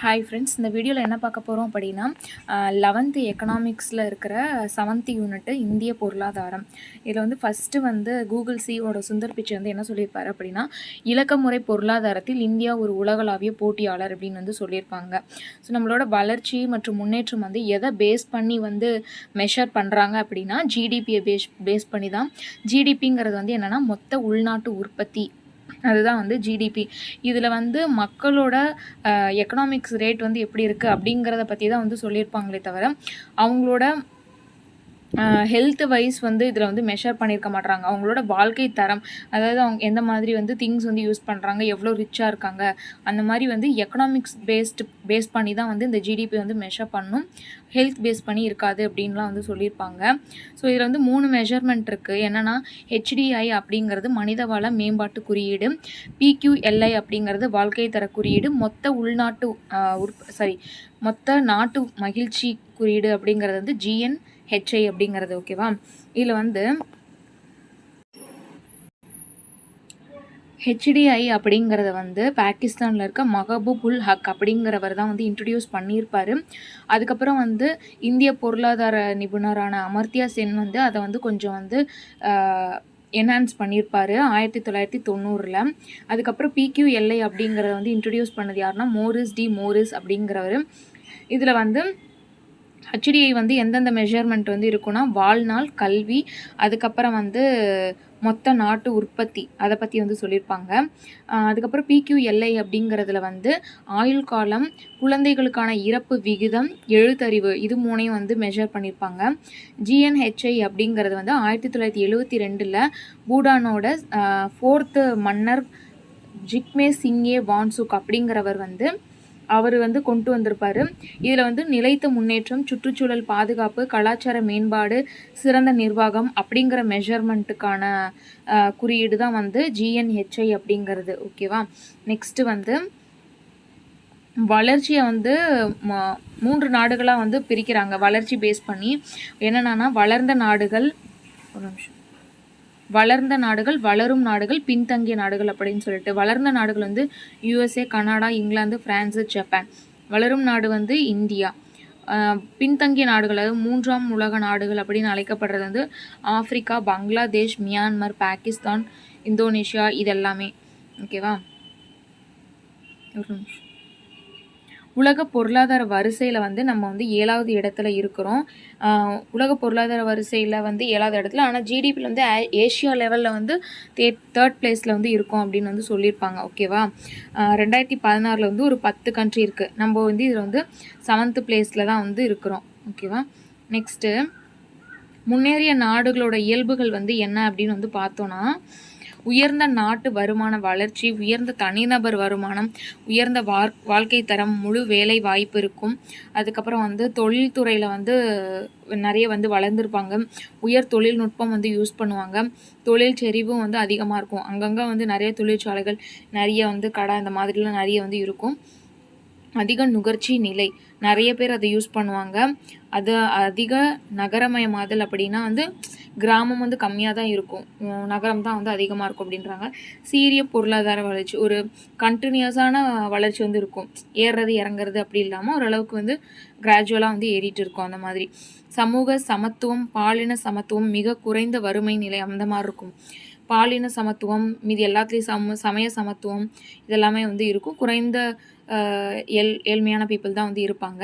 Hi friends, இந்த வீடியோவில் என்ன பார்க்க போகிறோம் அப்படின்னா 11th எக்கனாமிக்ஸில் இருக்கிற 7th யூனிட்டு இந்திய பொருளாதாரம். இதில் வந்து ஃபஸ்ட்டு வந்து கூகுள் சிஓட சுந்தர் பிச்சை வந்து என்ன சொல்லியிருப்பார் அப்படின்னா, இலக்கமுறை பொருளாதாரத்தில் இந்தியா ஒரு உலகளாவிய போட்டியாளர் அப்படின்னு வந்து சொல்லியிருப்பாங்க. ஸோ நம்மளோட வளர்ச்சி மற்றும் முன்னேற்றம் வந்து எதை பேஸ் பண்ணி வந்து மெஷர் பண்ணுறாங்க அப்படின்னா ஜிடிபியை பேஸ் பண்ணி தான். ஜிடிபிங்கிறது வந்து என்னென்னா மொத்த உள்நாட்டு உற்பத்தி, அதுதான் வந்து ஜிடிபி. இதில் வந்து மக்களோட எக்கனாமிக்ஸ் ரேட் வந்து எப்படி இருக்குது அப்படிங்கிறத பற்றி தான் வந்து சொல்லியிருப்பாங்களே தவிர அவங்களோட ஹெல்த் வைஸ் வந்து இதில் வந்து மெஷர் பண்ணியிருக்க மாட்றாங்க. அவங்களோட வாழ்க்கை தரம், அதாவது அவங்க எந்த மாதிரி வந்து திங்ஸ் வந்து யூஸ் பண்ணுறாங்க, எவ்வளோ ரிச்சாக இருக்காங்க, அந்த மாதிரி வந்து எக்கனாமிக்ஸ் பேஸ் பண்ணி தான் வந்து இந்த ஜிடிபி வந்து மெஷர் பண்ணணும். ஹெல்த் பேஸ் பண்ணி இருக்காது அப்படின்லாம் வந்து சொல்லியிருப்பாங்க. ஸோ இதில் வந்து 3 மெஷர்மெண்ட் இருக்குது. என்னென்னா ஹெச்டிஐ அப்படிங்கிறது மனிதவள மேம்பாட்டு குறியீடு, பிக்யூஎல்ஐ அப்படிங்கிறது வாழ்க்கை தர குறியீடு, மொத்த நாட்டு மகிழ்ச்சி குறியீடு அப்படிங்கிறது வந்து GNHI அப்படிங்கிறது. ஓகேவா? இதில் வந்து ஹெச்டிஐ அப்படிங்கிறத வந்து பாகிஸ்தானில் இருக்க மஹபூப் உல் ஹக் அப்படிங்கிறவர் தான் வந்து இன்ட்ரடியூஸ் பண்ணியிருப்பார். அதுக்கப்புறம் வந்து இந்திய பொருளாதார நிபுணரான அமர்த்தியா சென் வந்து அதை வந்து கொஞ்சம் வந்து என்ஹான்ஸ் பண்ணியிருப்பார் 1990. அதுக்கப்புறம் பிக்யூஎல்ஐ அப்படிங்கிறத வந்து இன்ட்ரடியூஸ் பண்ணது யாருன்னா மோரிஸ் அப்படிங்கிறவர். இதில் வந்து ஹெச்டிஐ வந்து எந்தெந்த மெஷர்மெண்ட் வந்து இருக்குன்னா வாழ்நாள், கல்வி, அதுக்கப்புறம் வந்து மொத்த நாட்டு உற்பத்தி, அதை பற்றி வந்து சொல்லியிருப்பாங்க. அதுக்கப்புறம் பிக்யூஎல்ஐ அப்படிங்கிறதுல வந்து ஆயுள் காலம், குழந்தைகளுக்கான இறப்பு விகிதம், எழுத்தறிவு, இது 3ஐயும் வந்து மெஷர் பண்ணியிருப்பாங்க. GNHI அப்படிங்கிறது வந்து 1972 பூடானோட 4th மன்னர் ஜிக்மே சிங்கே வான்சுக் அப்படிங்கிறவர் வந்து அவர் வந்து கொண்டு வந்திருப்பார். இதில் வந்து நிலைத்த முன்னேற்றம், சுற்றுச்சூழல் பாதுகாப்பு, கலாச்சார மேம்பாடு, சிறந்த நிர்வாகம் அப்படிங்கிற மெஷர்மெண்ட்டுக்கான குறியீடு தான் வந்து GNHI அப்படிங்கிறது. ஓகேவா? நெக்ஸ்ட்டு வந்து வளர்ச்சியை வந்து 3 நாடுகளாக வந்து பிரிக்கிறாங்க வளர்ச்சி பேஸ் பண்ணி. என்னென்னா வளர்ந்த நாடுகள், வளரும் நாடுகள், பின்தங்கிய நாடுகள் அப்படின்னு சொல்லிட்டு. வளர்ந்த நாடுகள் வந்து USA, Canada, England, France, Japan. வளரும் நாடு வந்து இந்தியா. பின்தங்கிய நாடுகள், அதாவது 3ஆம் உலக நாடுகள் அப்படின்னு அழைக்கப்படுறது வந்து Africa, Bangladesh, Myanmar, Pakistan, Indonesia, இதெல்லாமே. ஓகேவா? ஒரு நிமிஷம். உலக பொருளாதார வரிசையில் வந்து நம்ம வந்து 7வது இடத்துல இருக்கிறோம். உலக பொருளாதார வரிசையில் வந்து 7வது இடத்துல. ஆனால் ஜிடிபியில் வந்து ஏஷியா லெவலில் வந்து 3rd பிளேஸில் வந்து இருக்கும் அப்படின்னு வந்து சொல்லியிருப்பாங்க. ஓகேவா? 2016 வந்து ஒரு 10 கண்ட்ரி இருக்குது. நம்ம வந்து இதில் வந்து 7th பிளேஸில் தான் வந்து இருக்கிறோம். ஓகேவா? நெக்ஸ்ட்டு முன்னேறிய நாடுகளோட இயல்புகள் வந்து என்ன அப்படின்னு வந்து பார்த்தோன்னா, உயர்ந்த நாட்டு வருமான வளர்ச்சி, உயர்ந்த தனிநபர் வருமானம், உயர்ந்த வாழ்க்கை தரம், முழு வேலை வாய்ப்பு இருக்கும். அதுக்கப்புறம் வந்து தொழில்துறையில் வந்து நிறைய வந்து வளர்ந்துருப்பாங்க. உயர் தொழில்நுட்பம் வந்து யூஸ் பண்ணுவாங்க. தொழில் செறிவும் வந்து அதிகமாக இருக்கும். அங்கங்கே வந்து நிறைய தொழிற்சாலைகள், நிறைய வந்து கடை, இந்த மாதிரிலாம் நிறைய வந்து இருக்கும். அதிக நுகர்ச்சி நிலை, நிறைய பேர் அதை யூஸ் பண்ணுவாங்க. அது அதிக நகரமயமாதல் அப்படின்னா வந்து கிராமம் வந்து கம்மியாக தான் இருக்கும், நகரம் தான் வந்து அதிகமாக இருக்கும் அப்படின்றாங்க. சீரிய பொருளாதார வளர்ச்சி, ஒரு கண்டினியூஸான வளர்ச்சி வந்து இருக்கும். ஏறுறது இறங்குறது அப்படி இல்லாமல் ஓரளவுக்கு வந்து கிராஜுவலாக வந்து ஏறிட்டு இருக்கும். அந்த மாதிரி சமூக சமத்துவம், பாலின சமத்துவம், மிக குறைந்த வறுமை நிலை, அந்த மாதிரி இருக்கும். பாலின சமத்துவம், மீது எல்லாத்துலேயும் சமய சமத்துவம், இதெல்லாமே வந்து இருக்கும். குறைந்த ஏழ்மையான பீப்புள் தான் வந்து இருப்பாங்க.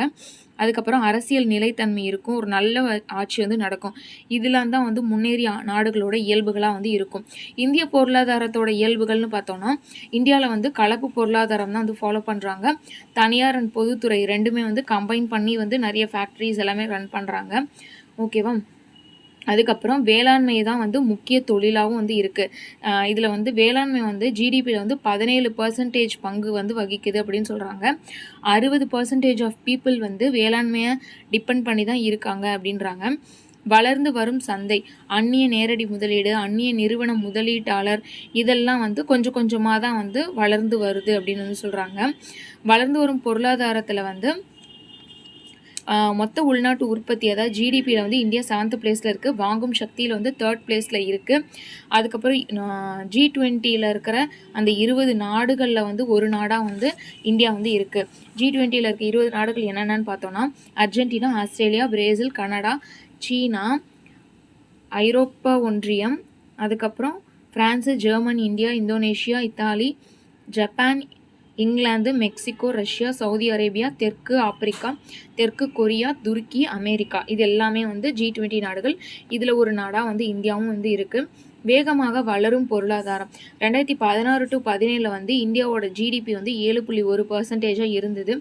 அதுக்கப்புறம் அரசியல் நிலைத்தன்மை இருக்கும். ஒரு நல்ல ஆட்சி வந்து நடக்கும். இதெல்லாம் தான் வந்து முன்னேறிய நாடுகளோட இயல்புகளாக வந்து இருக்கும். இந்திய பொருளாதாரத்தோட இயல்புகள்னு பார்த்தோன்னா, இந்தியாவில் வந்து கலப்பு பொருளாதாரம் தான் வந்து ஃபாலோ பண்ணுறாங்க. தனியார் அண்ட் பொதுத்துறை ரெண்டுமே வந்து கம்பைன் பண்ணி வந்து நிறைய ஃபேக்ட்ரிஸ் எல்லாமே ரன் பண்ணுறாங்க. ஓகேவா? அதுக்கப்புறம் வேளாண்மை தான் வந்து முக்கிய தொழிலாகவும் வந்து இருக்குது. இதில் வந்து வேளாண்மை வந்து ஜிடிபியில் வந்து 17% பங்கு வந்து வகிக்குது அப்படின்னு சொல்கிறாங்க. 60% ஆஃப் பீப்புள் வந்து வேளாண்மையை டிபெண்ட் பண்ணி தான் இருக்காங்க அப்படின்றாங்க. வளர்ந்து வரும் சந்தை, அந்நிய நேரடி முதலீடு, அந்நிய நிறுவன முதலீட்டாளர், இதெல்லாம் வந்து கொஞ்சம் கொஞ்சமாக தான் வந்து வளர்ந்து வருது அப்படின்னு வந்து சொல்கிறாங்க. வளர்ந்து வரும் பொருளாதாரத்தில் வந்து மொத்த உள்நாட்டு உற்பத்தி அதாவது ஜிடிபியில் வந்து இந்தியா 7th பிளேஸில் இருக்குது. வாங்கும் சக்தியில் வந்து 3rd பிளேஸில் இருக்குது. அதுக்கப்புறம் G20 இருக்கிற அந்த 20 நாடுகளில் வந்து ஒரு நாடாக வந்து இந்தியா வந்து இருக்குது. G20 இருக்க 20 நாடுகள் என்னென்னு பார்த்தோன்னா அர்ஜென்டினா, ஆஸ்திரேலியா, பிரேசில், கனடா, சீனா, ஐரோப்பா ஒன்றியம், அதுக்கப்புறம் France, Germany, India, Indonesia, Italy, Japan, England, Mexico, Russia, Saudi Arabia, தெற்கு ஆப்பிரிக்கா, தெற்கு கொரியா, துருக்கி, அமெரிக்கா. இது எல்லாமே வந்து G20 நாடுகள். இதில் ஒரு நாடாக வந்து இந்தியாவும் வந்து இருக்குது. வேகமாக வளரும் பொருளாதாரம் 2016 to 17 வந்து இந்தியாவோட ஜிடிபி வந்து 7.1% இருந்தது.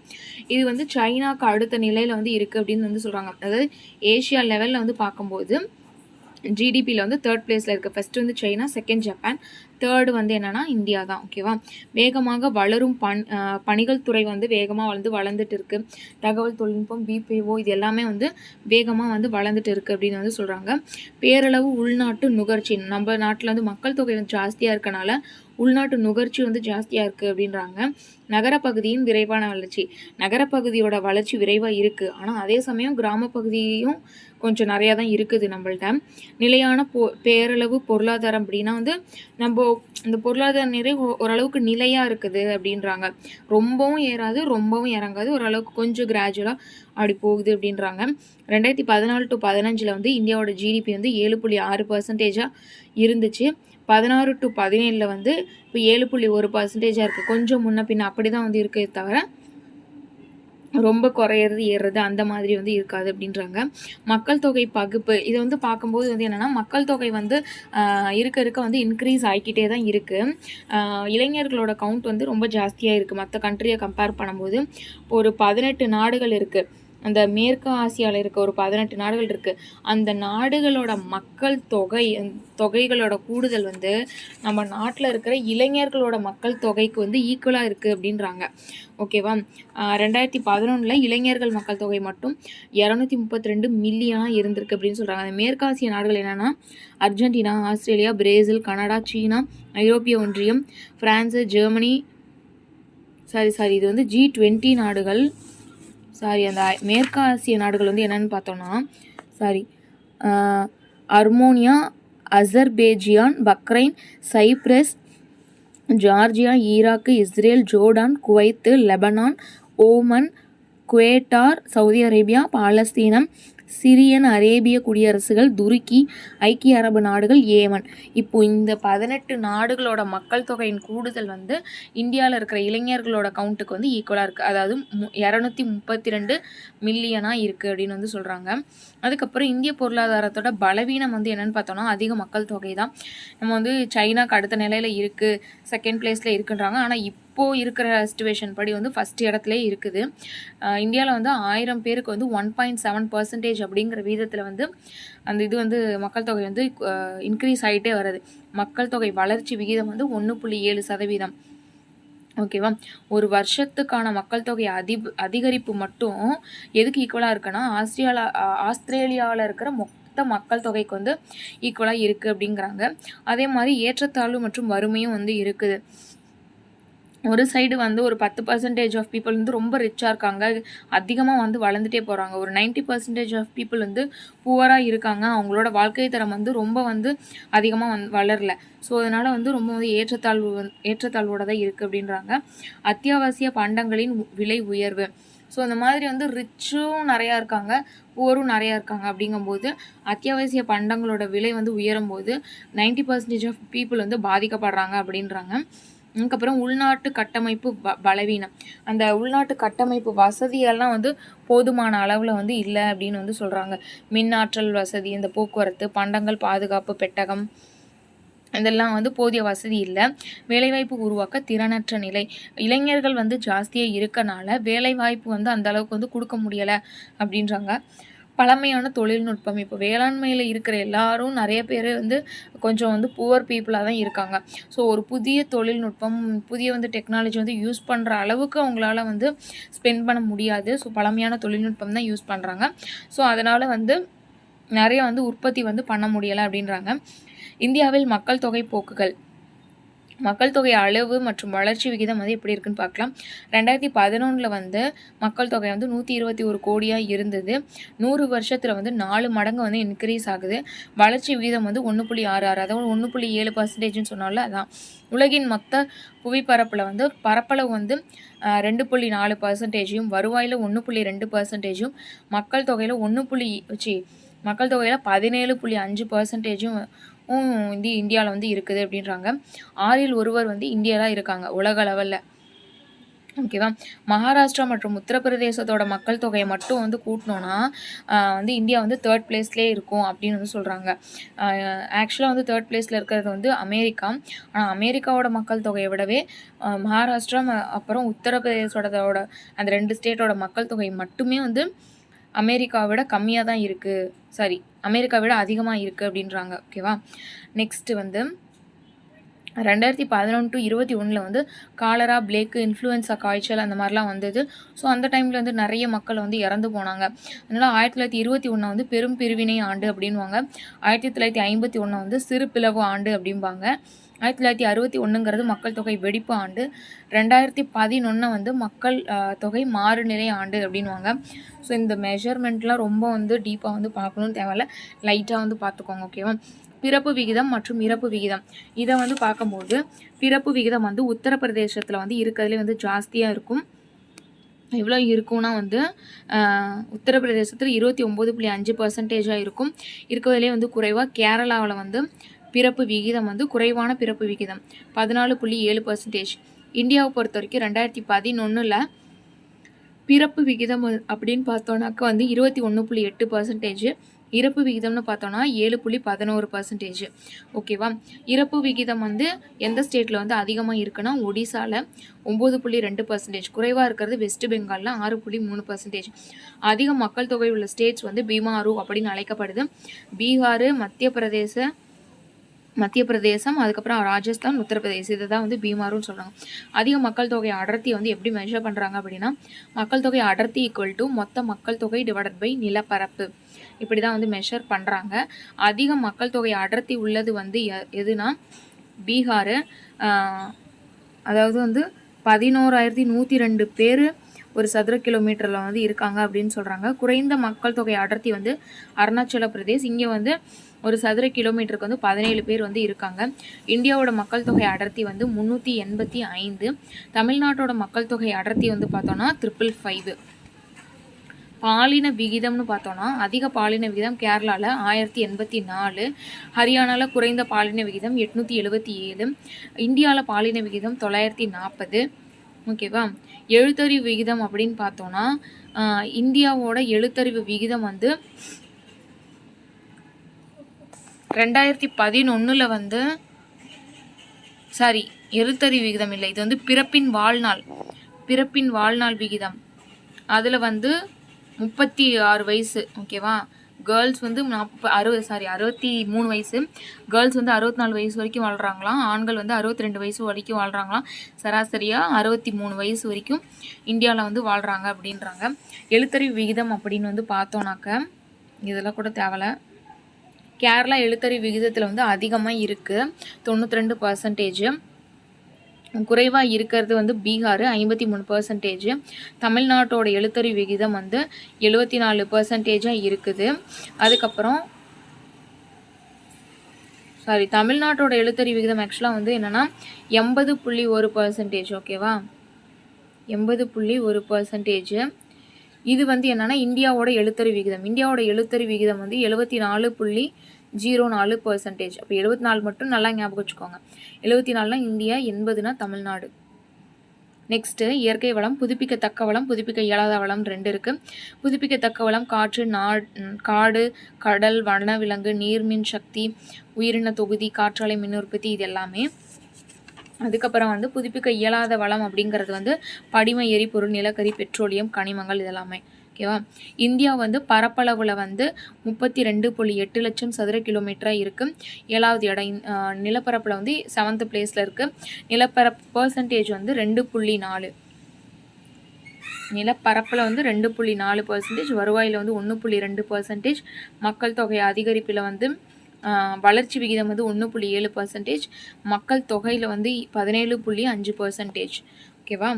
இது வந்து சைனாக்கு அடுத்த நிலையில் வந்து இருக்குது அப்படின்னு வந்து சொல்கிறாங்க. அதாவது ஏஷியா லெவலில் வந்து பார்க்கும்போது ஜிடிபியில் வந்து 3rd பிளேஸில் இருக்குது. ஃபஸ்ட்டு வந்து சைனா, செகண்ட் ஜப்பான், 3rd வந்து என்னென்னா இந்தியா தான். ஓகேவா. வேகமாக வளரும் பணிகள் துறை வந்து வேகமாக வளர்ந்துட்டு இருக்குது. தகவல் தொழில்நுட்பம், பிபிஓ இது எல்லாமே வந்து வேகமாக வந்து வளர்ந்துட்டு இருக்குது அப்படின்னு வந்து சொல்கிறாங்க. பேரளவு உள்நாட்டு நுகர்ச்சி நம்ம நாட்டில் வந்து மக்கள் தொகை வந்து ஜாஸ்தியாக இருக்கனால உள்நாட்டு நுகர்ச்சி வந்து ஜாஸ்தியாக இருக்குது அப்படின்றாங்க. நகரப்பகுதியின் விரைவான வளர்ச்சி நகரப்பகுதியோட வளர்ச்சி விரைவாக இருக்குது. ஆனால் அதே சமயம் கிராமப்பகுதியும் கொஞ்சம் நிறையா தான் இருக்குது நம்மள்ட்ட. நிலையான பேரளவு பொருளாதாரம் அப்படின்னா வந்து நம்ம இந்த பொருளாதார நிலை ஓரளவுக்கு நிலையாக இருக்குது அப்படின்றாங்க. ரொம்பவும் ஏறாது, ரொம்பவும் இறங்காது, ஓரளவுக்கு கொஞ்சம் கிராஜுவலாக அப்படி போகுது அப்படின்றாங்க. 2014 to 15 வந்து இந்தியாவோட ஜிடிபி வந்து 7.6% இருந்துச்சு. 16 to 17 வந்து இப்போ 7.1% இருக்குது. கொஞ்சம் முன்ன பின்ன அப்படி தான் வந்து இருக்கே தவிர ரொம்ப குறையிறது ஏறுறது அந்த மாதிரி வந்து இருக்காது அப்படின்றாங்க. மக்கள் தொகை பகுப்பு இதை வந்து பார்க்கும்போது வந்து என்னென்னா மக்கள் தொகை வந்து இருக்க வந்து இன்க்ரீஸ் ஆகிக்கிட்டே தான் இருக்குது. இளைஞர்களோட கவுண்ட் வந்து ரொம்ப ஜாஸ்தியாக இருக்குது மற்ற கண்ட்ரியை கம்பேர் பண்ணும்போது. ஒரு 18 நாடுகள் இருக்குது. அந்த மேற்கு ஆசியாவில் இருக்க ஒரு 18 நாடுகள் இருக்குது. அந்த நாடுகளோட மக்கள் தொகைகளோட கூடுதல் வந்து நம்ம நாட்டில் இருக்கிற இளைஞர்களோட மக்கள் தொகைக்கு வந்து ஈக்குவலாக இருக்குது அப்படின்றாங்க. ஓகேவா. 2011 இளைஞர்கள் மக்கள் தொகை மட்டும் 232 மில்லியனாக இருந்திருக்கு அப்படின்னு சொல்கிறாங்க. அந்த மேற்காசிய நாடுகள் என்னென்னா அர்ஜென்டினா, ஆஸ்திரேலியா, பிரேசில், கனடா, சீனா, ஐரோப்பிய ஒன்றியம், பிரான்ஸு, ஜெர்மனி, சாரி இது வந்து G20 நாடுகள். அந்த மேற்காசிய நாடுகள் வந்து என்னென்னு பார்த்தோன்னா Armenia, Azerbaijan, Bahrain, Cyprus, Georgia, Iraq, Israel, Jordan, Kuwait, Lebanon, Oman, Qatar, Saudi Arabia, பாலஸ்தீனம், சிரியன் அரேபிய குடியரசுகள், துருக்கி, ஐக்கிய அரபு நாடுகள், ஏமன். இப்போ இந்த 18 நாடுகளோட மக்கள் தொகையின் கூடுதல் வந்து இந்தியாவில் இருக்கிற இளைஞர்களோட கவுண்ட்டுக்கு வந்து ஈக்குவலாக இருக்குது. அதாவது 232 மில்லியனாக இருக்குது அப்படின்னு வந்து சொல்கிறாங்க. அதுக்கப்புறம் இந்திய பொருளாதாரத்தோட பலவீனம் வந்து என்னென்னு பார்த்தோன்னா அதிக மக்கள் தொகை தான். நம்ம வந்து சைனாக்கு அடுத்த நிலையில் இருக்குது, செகண்ட் பிளேஸில் இருக்குன்றாங்க. ஆனால் இப்போது இருக்கிற சிச்சுவேஷன் படி வந்து ஃபஸ்ட் இடத்துலேயே இருக்குது. இந்தியாவில் வந்து 1000 பேருக்கு வந்து 1.7% அப்படிங்கிற வீதத்தில் வந்து அந்த இது வந்து மக்கள் தொகை வந்து இன்க்ரீஸ் ஆகிட்டே வருது. மக்கள் தொகை வளர்ச்சி விகிதம் வந்து 1.7%. ஓகேவா. ஒரு வருஷத்துக்கான மக்கள் தொகை அதிகரிப்பு மட்டும் எதுக்கு ஈக்குவலாக இருக்குன்னா ஆஸ்திரேலியாவில் இருக்கிற மொத்த மக்கள் தொகைக்கு வந்து ஈக்குவலாக இருக்குது அப்படிங்கிறாங்க. அதே மாதிரி ஏற்றத்தாழ்வு மற்றும் வறுமையும் வந்து இருக்குது. ஒரு சைடு வந்து ஒரு 10% ஆஃப் பீப்புள் வந்து ரொம்ப ரிச்சாக இருக்காங்க, அதிகமாக வந்து வளர்ந்துட்டே போகிறாங்க. ஒரு 90% ஆஃப் பீப்புள் வந்து புவராக இருக்காங்க, அவங்களோட வாழ்க்கை தரம் வந்து ரொம்ப வந்து அதிகமாக வளரல. ஸோ அதனால் வந்து ரொம்ப வந்து ஏற்றத்தாழ்வோட தான் இருக்குது அப்படின்றாங்க. அத்தியாவசிய பண்டங்களின் விலை உயர்வு. ஸோ அந்த மாதிரி வந்து ரிச்சும் நிறையா இருக்காங்க, புவரும் நிறையா இருக்காங்க. அப்படிங்கும்போது அத்தியாவசிய பண்டங்களோட விலை வந்து உயரும் போது 90% ஆஃப் பீப்புள் வந்து பாதிக்கப்படுறாங்க அப்படின்றாங்க. அதுக்கப்புறம் உள்நாட்டு கட்டமைப்பு பலவீனம். அந்த உள்நாட்டு கட்டமைப்பு வசதியெல்லாம் வந்து போதுமான அளவில் வந்து இல்லை அப்படின்னு வந்து சொல்கிறாங்க. மின் ஆற்றல் வசதி, இந்த போக்குவரத்து, பண்டங்கள் பாதுகாப்பு பெட்டகம் இதெல்லாம் வந்து போதிய வசதி இல்லை. வேலைவாய்ப்பு உருவாக்க திறனற்ற நிலை. இளைஞர்கள் வந்து ஜாஸ்தியாக இருக்கனால வேலைவாய்ப்பு வந்து அந்த அளவுக்கு வந்து கொடுக்க முடியலை அப்படின்றாங்க. பழமையான தொழில்நுட்பம். இப்போ வேளாண்மையில் இருக்கிற எல்லாரும் நிறைய பேர் வந்து கொஞ்சம் வந்து புவர் பீப்புளாக தான் இருக்காங்க. ஸோ ஒரு புதிய தொழில்நுட்பம், புதிய வந்து டெக்னாலஜி வந்து யூஸ் பண்ணுற அளவுக்கு அவங்களால வந்து ஸ்பெண்ட் பண்ண முடியாது. ஸோ பழமையான தொழில்நுட்பம் தான் யூஸ் பண்ணுறாங்க. ஸோ அதனால் வந்து நிறைய வந்து உற்பத்தி வந்து பண்ண முடியலை அப்படின்றாங்க. இந்தியாவில் மக்கள் தொகை போக்குகள். மக்கள் தொகை அளவு மற்றும் வளர்ச்சி விகிதம் வந்து எப்படி இருக்குன்னு பார்க்கலாம். 2011 வந்து மக்கள் தொகை வந்து 121 கோடியாக இருந்தது. 100 வருஷத்தில் வந்து 4 மடங்கு வந்து இன்க்ரீஸ் ஆகுது. வளர்ச்சி விகிதம் வந்து 1.66, அதாவது 1.7% சொன்னால அதான். உலகின் மொத்த புவிப்பரப்பில் வந்து பரப்பளவு வந்து 2.4%, வருவாயில் 1.2%, மக்கள் தொகையில் மக்கள் தொகையில் 17.5% வந்து இந்தியாவில் வந்து இருக்குது அப்படின்றாங்க. 6இல் ஒருவர் வந்து இந்தியாவில் இருக்காங்க உலக லெவலில். ஓகேவா. மகாராஷ்டிரா மற்றும் உத்தரப்பிரதேசத்தோட மக்கள் தொகையை மட்டும் வந்து கூட்டினோன்னா வந்து இந்தியா வந்து 3rd பிளேஸ்லேயே இருக்கும் அப்படின்னு வந்து சொல்கிறாங்க. ஆக்சுவலாக வந்து 3rd பிளேஸில் இருக்கிறது வந்து அமெரிக்கா. ஆனால் அமெரிக்காவோட மக்கள் தொகையை விடவே மகாராஷ்டிரா அப்புறம் உத்தரப்பிரதேசோட அந்த 2 ஸ்டேட்டோட மக்கள் தொகை மட்டுமே வந்து அமெரிக்காவை விட கம்மியாக தான் இருக்குது, அமெரிக்காவை விட அதிகமாக இருக்குது அப்படின்றாங்க. ஓகேவா. நெக்ஸ்ட்டு வந்து 2011 to 2021 வந்து காலரா, பிளேக்கு, இன்ஃப்ளூயன்ஸா காய்ச்சல் அந்த மாதிரிலாம் வந்தது. ஸோ அந்த டைமில் வந்து நிறைய மக்கள் வந்து இறந்து போனாங்க. அதனால் 1921 வந்து பெரும் பிரிவினை ஆண்டு அப்படின்வாங்க. 1951 வந்து சிறு பிளவு ஆண்டு அப்படிம்பாங்க. 1961ங்கிறது மக்கள் தொகை வெடிப்பு ஆண்டு. 2011 வந்து மக்கள் தொகை மாறுநிலை ஆண்டு அப்படின்வாங்க. ஸோ இந்த மெஷர்மெண்ட்லாம் ரொம்ப வந்து டீப்பாக வந்து பார்க்கணுன்னு தேவையில்ல, லைட்டாக வந்து பார்த்துக்கோங்க. ஓகேவா. பிறப்பு விகிதம் மற்றும் இறப்பு விகிதம் இதை வந்து பார்க்கும்போது பிறப்பு விகிதம் வந்து உத்தரப்பிரதேசத்தில் வந்து இருக்கிறதுலே வந்து ஜாஸ்தியாக இருக்கும். எவ்வளோ இருக்கும்னா வந்து உத்தரப்பிரதேசத்தில் 29.5% இருக்கும். இருக்கிறதுலே வந்து குறைவாக கேரளாவில் வந்து பிறப்பு விகிதம் வந்து குறைவான பிறப்பு விகிதம் 14.7%. இந்தியாவை பொறுத்த வரைக்கும் 2011 பிறப்பு விகிதம் அப்படின்னு பார்த்தோன்னாக்கா வந்து 21.8%. இறப்பு விகிதம்னு பார்த்தோன்னா 7.11%. ஓகேவா. இறப்பு விகிதம் வந்து எந்த ஸ்டேட்டில் வந்து அதிகமாக இருக்குன்னா ஒடிசாவில் 9.2%, குறைவாக இருக்கிறது வெஸ்ட் பெங்காலில் 6.3%. அதிக மக்கள் தொகை உள்ள ஸ்டேட்ஸ் வந்து பீமாரு அப்படின்னு அழைக்கப்படுது. பீகார், மத்திய பிரதேசம், அதுக்கப்புறம் ராஜஸ்தான், உத்தரப்பிரதேசம், இதை தான் வந்து பீமாருன்னு சொல்கிறாங்க. அதிக மக்கள் தொகை அடர்த்தி வந்து எப்படி மெஷர் பண்ணுறாங்க அப்படின்னா மக்கள் தொகை அடர்த்தி = மொத்த மக்கள் தொகை / நிலப்பரப்பு, இப்படி தான் வந்து மெஷர் பண்ணுறாங்க. அதிக மக்கள் தொகை அடர்த்தி உள்ளது வந்து எதுனா பீகார், அதாவது வந்து 11,102 பேர் ஒரு சதுர கிலோமீட்டரில் வந்து இருக்காங்க அப்படின்னு சொல்கிறாங்க. குறைந்த மக்கள் தொகை அடர்த்தி வந்து அருணாச்சல பிரதேஷ், இங்கே வந்து ஒரு சதுர கிலோமீட்டருக்கு வந்து 17 பேர் வந்து இருக்காங்க. இந்தியாவோட மக்கள் தொகை அடர்த்தி வந்து 385. தமிழ்நாட்டோட மக்கள் தொகை அடர்த்தி வந்து பார்த்தோன்னா 555. பாலின விகிதம்னு பார்த்தோன்னா அதிக பாலின விகிதம் கேரளாவில் 1084, ஹரியானாவில் குறைந்த பாலின விகிதம் 877, இந்தியாவில் பாலின விகிதம் 940. ஓகேவா. எழுத்தறிவு விகிதம் அப்படின்னு பார்த்தோன்னா இந்தியாவோட எழுத்தறிவு விகிதம் வந்து 2011 வந்து எழுத்தறிவு விகிதம் இல்லை, இது வந்து பிறப்பின் வாழ்நாள் விகிதம். அதில் வந்து 36 வயசு. ஓகேவா. கேர்ள்ஸ் வந்து 63 வயசு, கேர்ள்ஸ் வந்து 64 வயசு வரைக்கும் வாழ்கிறாங்களாம். ஆண்கள் வந்து 62 வயசு வரைக்கும் வாழ்கிறாங்களாம். சராசரியாக 63 வயசு வரைக்கும் இந்தியாவில் வந்து வாழ்கிறாங்க அப்படின்றாங்க. எழுத்தறிவு விகிதம் அப்படின்னு வந்து பார்த்தோன்னாக்க இதெல்லாம் கூட தேவையில்ல. கேரளா எழுத்தறிவு விகிதத்தில் வந்து அதிகமாக இருக்குது, 92%. குறைவாக இருக்கிறது வந்து பீகார் 53%. தமிழ்நாட்டோட எழுத்தறிவு விகிதம் வந்து 74% இருக்குது. அதுக்கப்புறம் தமிழ்நாட்டோட எழுத்தறிவு விகிதம் ஆக்சுவலாக வந்து என்னென்னா 80.1%. ஓகேவா. 80.1%. இது வந்து என்னென்னா இந்தியாவோட எழுத்தறிவு விகிதம் வந்து 74.04%. அப்போ 74 மட்டும் நல்லா ஞாபகம் வச்சுக்கோங்க. 74னா இந்தியா, 80னா தமிழ்நாடு. நெக்ஸ்ட்டு இயற்கை வளம், புதுப்பிக்கத்தக்க வளம், புதுப்பிக்க இயலாத வளம் 2 இருக்குது. புதுப்பிக்கத்தக்க வளம் காற்று, காடு, கடல், வனவிலங்கு, நீர்மின் சக்தி, உயிரின தொகுதி, காற்றாலை மின் உற்பத்தி, இது எல்லாமே. அதுக்கப்புறம் வந்து புதுப்பிக்க இயலாத வளம் அப்படிங்கிறது வந்து படிம எரிபொருள், நிலக்கரி, பெட்ரோலியம், கனிமங்கள், இதெல்லாமே. ஓகேவா. இந்தியா வந்து பரப்பளவில் வந்து 32.8 லட்சம் சதுர கிலோமீட்டராக இருக்குது. 7வது இடம். நிலப்பரப்பில் வந்து 7th பிளேஸில் இருக்குது. நிலப்பரப்பு பர்சன்டேஜ் வந்து 2.4. நிலப்பரப்பில் வந்து 2.4%, வருவாயில் வந்து 1.2%, மக்கள் தொகை அதிகரிப்பில் வந்து வளர்ச்சி விகிதம் வந்து 1.7%, மக்கள் தொகையில் வந்து 17.5%. ஓகேவா.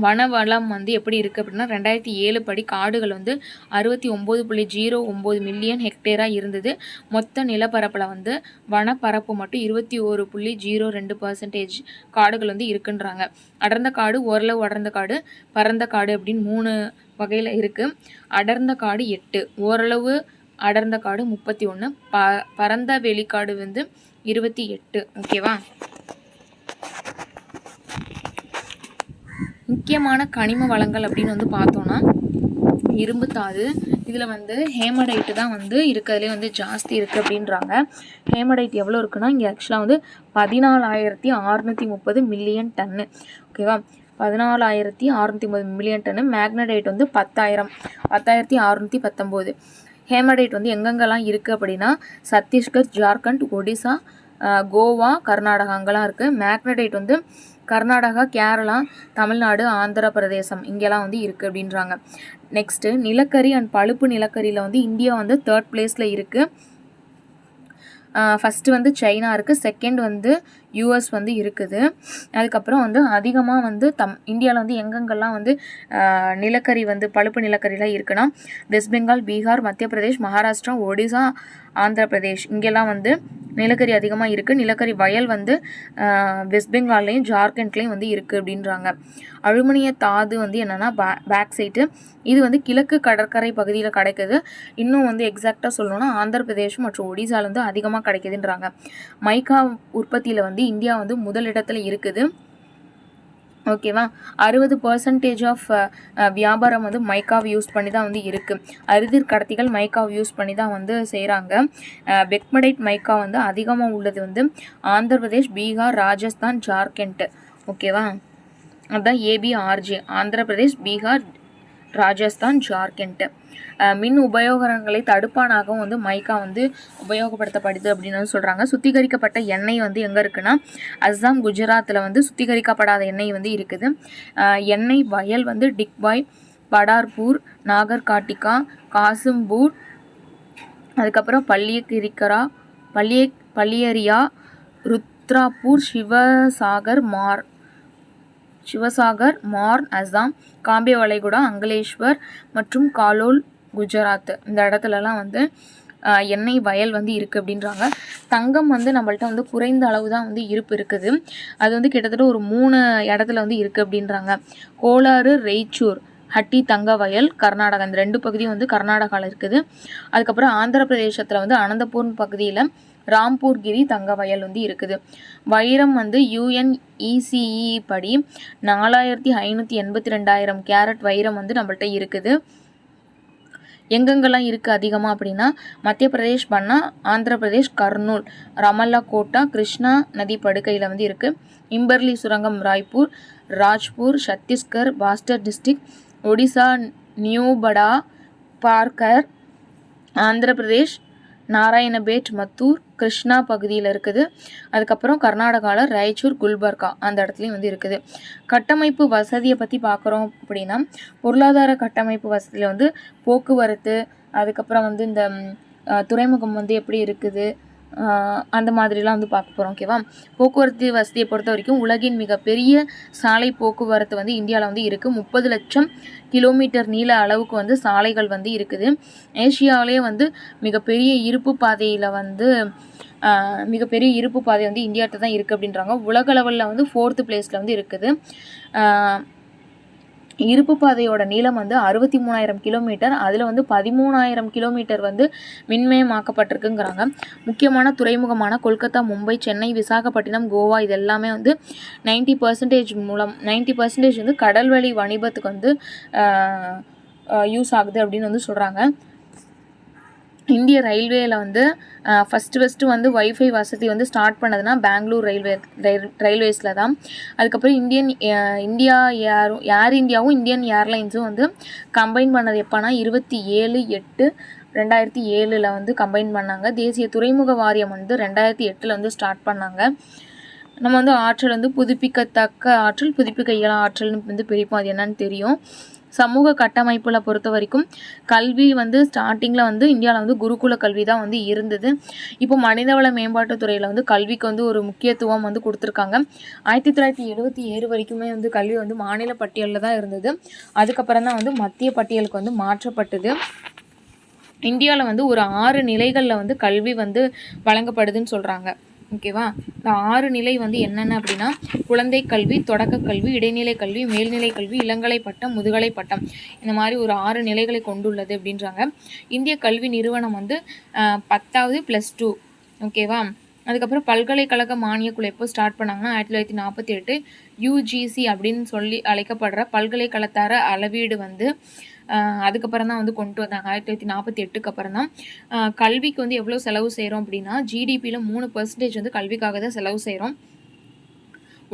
வனவளம் வந்து எப்படி இருக்குது அப்படின்னா 2007 படி காடுகள் வந்து 69.09 மில்லியன் ஹெக்டேராக இருந்தது. மொத்த நிலப்பரப்பில் வந்து வனப்பரப்பு மட்டும் 21.02% காடுகள் வந்து இருக்குன்றாங்க. அடர்ந்த காடு, ஓரளவு அடர்ந்த காடு, பரந்த காடு அப்படின்னு 3 வகையில் இருக்குது. அடர்ந்த காடு 8, ஓரளவு அடர்ந்த காடு 31, பரந்த வெளிக்காடு வந்து 28. ஓகேவா. முக்கியமான கனிம வளங்கள் அப்படின்னு வந்து பார்த்தோன்னா இரும்பு தாது. இதில் வந்து ஹேமடைட்டு தான் வந்து இருக்கிறதுலே வந்து ஜாஸ்தி இருக்குது அப்படின்றாங்க. ஹேமடைட் எவ்வளோ இருக்குன்னா இங்கே ஆக்சுவலாக வந்து 14,630 மில்லியன் டன்னு. ஓகேவா. 14,630 மில்லியன் டன்னு. மேக்னடைட் வந்து 10,619. ஹேமடைட் வந்து எங்கெங்கெல்லாம் இருக்குது அப்படின்னா சத்தீஸ்கர், ஜார்க்கண்ட், ஒடிசா, கோவா, கர்நாடகா அங்கெல்லாம் இருக்குது. மேக்னடைட் வந்து கர்நாடகா, கேரளா, தமிழ்நாடு, ஆந்திர பிரதேசம் இங்கெல்லாம் வந்து இருக்குது அப்படின்றாங்க. நெக்ஸ்ட்டு நிலக்கரி அண்ட் பழுப்பு நிலக்கரியில் வந்து இந்தியா வந்து 3rd பிளேஸில் இருக்குது. ஃபஸ்ட்டு வந்து சைனா இருக்குது, செகண்ட் வந்து யூஎஸ் வந்து இருக்குது. அதுக்கப்புறம் வந்து அதிகமாக வந்து இந்தியாவில் வந்து எங்கெங்கெல்லாம் வந்து நிலக்கரி வந்து பழுப்பு நிலக்கரிலாம் இருக்குன்னா வெஸ்ட் பெங்கால், பீகார், மத்திய பிரதேஷ், மகாராஷ்டிரா, ஒடிசா, ஆந்திர பிரதேஷ் இங்கெல்லாம் வந்து நிலக்கரி அதிகமாக இருக்குது. நிலக்கரி வயல் வந்து வெஸ்ட் பெங்கால்லையும் ஜார்க்கண்ட்லேயும் வந்து இருக்குது அப்படின்றாங்க. அலுமினிய தாது வந்து என்னென்னா பேக் சைட்டு. இது வந்து கிழக்கு கடற்கரை பகுதியில் கிடைக்குது. இன்னும் வந்து எக்ஸாக்டாக சொல்லணும்னா ஆந்திர பிரதேஷ் மற்றும் ஒடிசாவில் வந்து அதிகமாக கிடைக்குதுன்றாங்க. மைக்கா உற்பத்தியில் வந்து இந்தியா வந்து முதலிடத்தில் இருக்குது. ஓகேவா. 60% ஆஃப் வியாபாரம் வந்து மைக்காவை யூஸ் பண்ணி தான் வந்து இருக்குது. அறுதிர் கடத்திகள் மைக்காவை யூஸ் பண்ணி தான் வந்து செய்கிறாங்க. பெக்மடைட் மைக்கா வந்து அதிகமாக உள்ளது வந்து ஆந்திர பிரதேஷ், பீகார், ராஜஸ்தான், ஜார்க்கண்ட். ஓகேவா. அதுதான் ஏபிஆர்ஜே. ஆந்திர பிரதேஷ், பீகார், ராஜஸ்தான், ஜார்க்கண்ட். மின் உபயோகங்களை தடுப்பானாகவும் வந்து மைக்கா வந்து உபயோகப்படுத்தப்படுது அப்படின்னு சொல்கிறாங்க. சுத்திகரிக்கப்பட்ட எண்ணெய் வந்து எங்கே இருக்குன்னா அஸ்ஸாம், குஜராத்தில் வந்து சுத்திகரிக்கப்படாத எண்ணெய் வந்து இருக்குது. எண்ணெய் வயல் வந்து டிக்பாய், படார்பூர், நாகர்காட்டிகா, காசிம்பூர், அதுக்கப்புறம் பள்ளியரியா, ருத்ராப்பூர், சிவசாகர், மார்ன் அஸ்ஸாம், காம்பே வளைகுடா, அங்கலேஷ்வர் மற்றும் காலோல் குஜராத் இந்த இடத்துலலாம் வந்து எண்ணெய் வயல் வந்து இருக்குது அப்படின்றாங்க. தங்கம் வந்து நம்மள்ட்ட வந்து குறைந்த அளவு தான் வந்து இருப்பு இருக்குது. அது வந்து கிட்டத்தட்ட ஒரு 3 இடத்துல வந்து இருக்குது அப்படின்றாங்க. கோலாறு, ரெய்ச்சூர், ஹட்டி தங்க வயல், கர்நாடகா இந்த 2 பகுதியும் வந்து கர்நாடகாவில் இருக்குது. அதுக்கப்புறம் ஆந்திர பிரதேசத்தில் வந்து அனந்தபூர் பகுதியில் ராம்பூர்கிரி தங்க வயல் வந்து இருக்குது. வைரம் வந்து UNECE படி 4,582,000 கேரட் வைரம் வந்து நம்மள்ட்ட இருக்குது. எங்கெங்கெல்லாம் இருக்குது அதிகமாக அப்படின்னா மத்திய பிரதேஷ், பன்னா, ஆந்திர பிரதேஷ், கர்னூல், ரமல்லா கோட்டா, கிருஷ்ணா நதி படுகையில் வந்து இருக்குது. இம்பர்லி சுரங்கம், ராய்ப்பூர், ராஜ்பூர், சத்தீஸ்கர், பாஸ்டர் டிஸ்ட்ரிக்ட், ஒடிசா, நியூபடா, பார்கர், ஆந்திர பிரதேஷ், நாராயணபேட், மத்தூர், கிருஷ்ணா பகுதியில் இருக்குது. அதுக்கப்புறம் கர்நாடகாவில் ராய்ச்சூர், குல்பர்கா அந்த இடத்துலையும் வந்து இருக்குது. கட்டமைப்பு வசதியை பற்றி பார்க்குறோம் அப்படின்னா பொருளாதார கட்டமைப்பு வசதியில் வந்து போக்குவரத்து, அதுக்கப்புறம் வந்து இந்த துறைமுகம் வந்து எப்படி இருக்குது அந்த மாதிரிலாம் வந்து பார்க்க போகிறோம். ஓகேவா. போக்குவரத்து வசதியை பொறுத்த வரைக்கும் உலகின் மிகப்பெரிய சாலை போக்குவரத்து வந்து இந்தியாவில் வந்து இருக்குது. 30 லட்சம் கிலோமீட்டர் நீள அளவுக்கு வந்து சாலைகள் வந்து இருக்குது. ஏசியாவிலே வந்து மிகப்பெரிய இருப்பு பாதையில் வந்து இந்தியாட்ட தான் இருக்குது அப்படின்றாங்க. உலக லெவலில் வந்து 4th பிளேஸில் வந்து இருக்குது. இருப்பு பாதையோட நீளம் வந்து 63,000 கிலோமீட்டர். அதில் வந்து 13,000 கிலோமீட்டர் வந்து மின்மயமாக்கப்பட்டிருக்குங்கிறாங்க. முக்கியமான துறைமுகமான கொல்கத்தா, மும்பை, சென்னை, விசாகப்பட்டினம், கோவா இது எல்லாமே வந்து 90% வந்து கடல்வழி வணிபத்துக்கு வந்து யூஸ் ஆகுது அப்படின்னு வந்து சொல்கிறாங்க. இந்திய ரயில்வேயில் வந்து ஃபஸ்ட்டு வந்து வைஃபை வசதி வந்து ஸ்டார்ட் பண்ணதுன்னா பெங்களூர் ரயில்வேஸில் தான். அதுக்கப்புறம் ஏர் இந்தியாவும் இந்தியன் ஏர்லைன்ஸும் வந்து கம்பைன் பண்ணது எப்போனா 27/8/2007 வந்து கம்பைன் பண்ணாங்க. தேசிய துறைமுக வாரியம் வந்து 2008 வந்து ஸ்டார்ட் பண்ணாங்க. நம்ம வந்து ஆற்றல் வந்து புதுப்பிக்கத்தக்க ஆற்றல், புதுப்பிக்க இயலா ஆற்றல்னு வந்து பிரிப்போம். அது என்னன்னு தெரியும். சமூக கட்டமைப்பில் பொறுத்த வரைக்கும் கல்வி வந்து ஸ்டார்டிங்கில் வந்து இந்தியாவில் வந்து குருகுல கல்வி தான் வந்து இருந்தது. இப்போ மனிதவள மேம்பாட்டுத் துறையில் வந்து கல்விக்கு வந்து ஒரு முக்கியத்துவம் வந்து கொடுத்துருக்காங்க. 1977 வரைக்குமே வந்து கல்வி வந்து மாநில பட்டியலில் தான் இருந்தது. அதுக்கப்புறம் தான் வந்து மத்திய பட்டியலுக்கு வந்து மாற்றப்பட்டது. இந்தியாவில் வந்து ஒரு 6 நிலைகளில் வந்து கல்வி வந்து வழங்கப்படுதுன்னு சொல்கிறாங்க. ஓகேவா? இந்த 6 நிலை வந்து என்னென்ன அப்படின்னா குழந்தை கல்வி, தொடக்க கல்வி, இடைநிலை கல்வி, மேல்நிலை கல்வி, இளங்கலை பட்டம், முதுகலை பட்டம், இந்த மாதிரி ஒரு 6 நிலைகளை கொண்டுள்ளது அப்படின்றாங்க. இந்திய கல்வி நிறுவனம் வந்து 10வது +2. ஓகேவா? அதுக்கப்புறம் பல்கலைக்கழக மானியக்குழு எப்போ ஸ்டார்ட் பண்ணாங்கன்னா 1948 UGC அப்படின்னு சொல்லி அழைக்கப்படுற பல்கலைக்கழகத்தர அளவீடு வந்து அதுக்கப்புறம் தான் வந்து கொண்டு வந்தாங்க. 1948க்கு அப்புறம் தான். கல்விக்கு வந்து எவ்வளோ செலவு செய்கிறோம் அப்படின்னா ஜிடிபியில் 3% வந்து கல்விக்காக தான் செலவு செய்கிறோம்.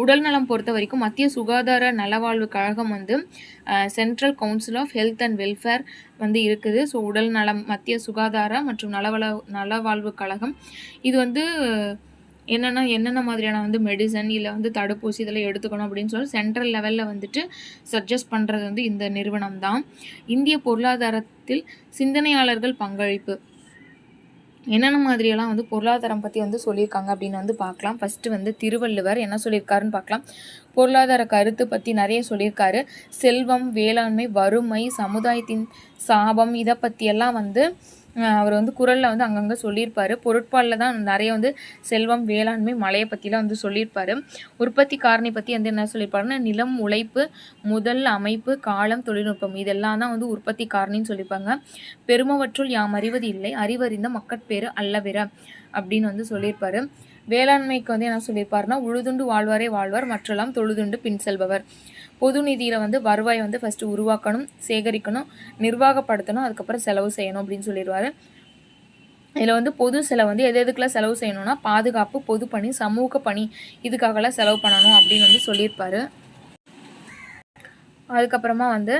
உடல் நலம் பொறுத்த வரைக்கும் மத்திய சுகாதார நலவாழ்வு கழகம் வந்து central council of health and welfare வந்து இருக்குது. ஸோ உடல் நலம் மத்திய சுகாதார மற்றும் நலவாழ்வு கழகம் இது வந்து என்னென்ன மாதிரியான வந்து மெடிசன் இல்லை வந்து தடுப்பூசி இதெல்லாம் எடுத்துக்கணும் அப்படின்னு சொல்லி சென்ட்ரல் லெவலில் வந்துட்டு சஜஸ்ட் பண்ணுறது வந்து இந்த நிறுவனம் தான். இந்திய பொருளாதாரத்தில் சிந்தனையாளர்கள் பங்களிப்பு என்னென்ன மாதிரியெல்லாம் வந்து பொருளாதாரம் பற்றி வந்து சொல்லியிருக்காங்க அப்படின்னு வந்து பார்க்கலாம். ஃபஸ்ட்டு வந்து திருவள்ளுவர் என்ன சொல்லியிருக்காருன்னு பார்க்கலாம். பொருளாதார கருத்து பற்றி நிறைய சொல்லியிருக்காரு. செல்வம், வேளாண்மை, வறுமை, சமுதாயத்தின் சாபம் இதை பற்றியெல்லாம் வந்து அவர் வந்து குறளில் வந்து அங்கங்கே சொல்லியிருப்பார். பொருட்பாலில் தான் நிறைய வந்து செல்வம், வேளாண்மை, மழையை பற்றிலாம் வந்து சொல்லியிருப்பார். உற்பத்தி காரணி பற்றி வந்து என்ன சொல்லியிருப்பாருன்னா நிலம், உழைப்பு, முதல், அமைப்பு, காலம், தொழில்நுட்பம் இதெல்லாம் தான் வந்து உற்பத்தி காரணின்னு சொல்லியிருப்பாங்க. பெருமவற்றுள் யாம் அறிவது இல்லை, அறிவறிந்த மக்கட்பேறு அல்லவிர அப்படின்னு வந்து சொல்லியிருப்பார். வேளாண்மைக்கு வந்து என்ன சொல்லியிருப்பாருன்னா உழுதுண்டு வாழ்வாரே வாழ்வார், மற்றெல்லாம் தொழுதுண்டு பின் செல்பவர். பொது நிதியில் வந்து வருவாய் வந்து ஃபஸ்ட்டு உருவாக்கணும், சேகரிக்கணும், நிர்வாகப்படுத்தணும், அதுக்கப்புறம் செலவு செய்யணும் அப்படின்னு சொல்லிடுவார். இதில் வந்து பொது செலவு வந்து எதுக்கெல்லாம் செலவு செய்யணும்னா பாதுகாப்பு, பொது பணி, சமூக பணி இதுக்காகலாம் செலவு பண்ணணும் அப்படின்னு வந்து சொல்லியிருப்பார். அதுக்கப்புறமா வந்து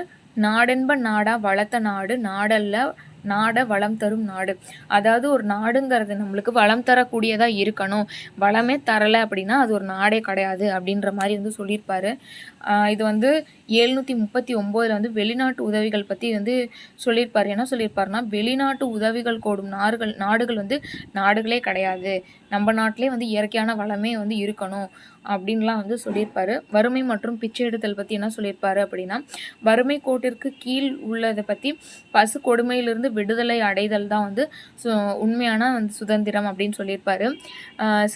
நாடென்ப நாடா வளர்த்த நாடு நாடல்ல நாட வளம் தரும் நாடு. அதாவது ஒரு நாடுங்கிறது நம்மளுக்கு வளம் தரக்கூடியதாக இருக்கணும். வளமே தரலை அப்படின்னா அது ஒரு நாடே கிடையாது அப்படின்ற மாதிரி வந்து சொல்லியிருப்பார். இது வந்து 739 வந்து வெளிநாட்டு உதவிகள் பற்றி வந்து சொல்லியிருப்பார். என்ன சொல்லியிருப்பாருன்னா வெளிநாட்டு உதவிகள் கோடும் நாடுகள் வந்து நாடுகளே கிடையாது, நம்ம நாட்டிலே வந்து இயற்கையான வளமே வந்து இருக்கணும் அப்படின்லாம் வந்து சொல்லியிருப்பார். வறுமை மற்றும் பிச்சை எடுத்தல் பற்றி என்ன சொல்லியிருப்பார் அப்படின்னா வறுமை கோட்டிற்கு கீழ் உள்ளதை பற்றி பசு கொடுமையிலிருந்து விடுதலை அடைதல் தான் வந்து உண்மையான வந்து சுதந்திரம் அப்படின்னு சொல்லியிருப்பார்.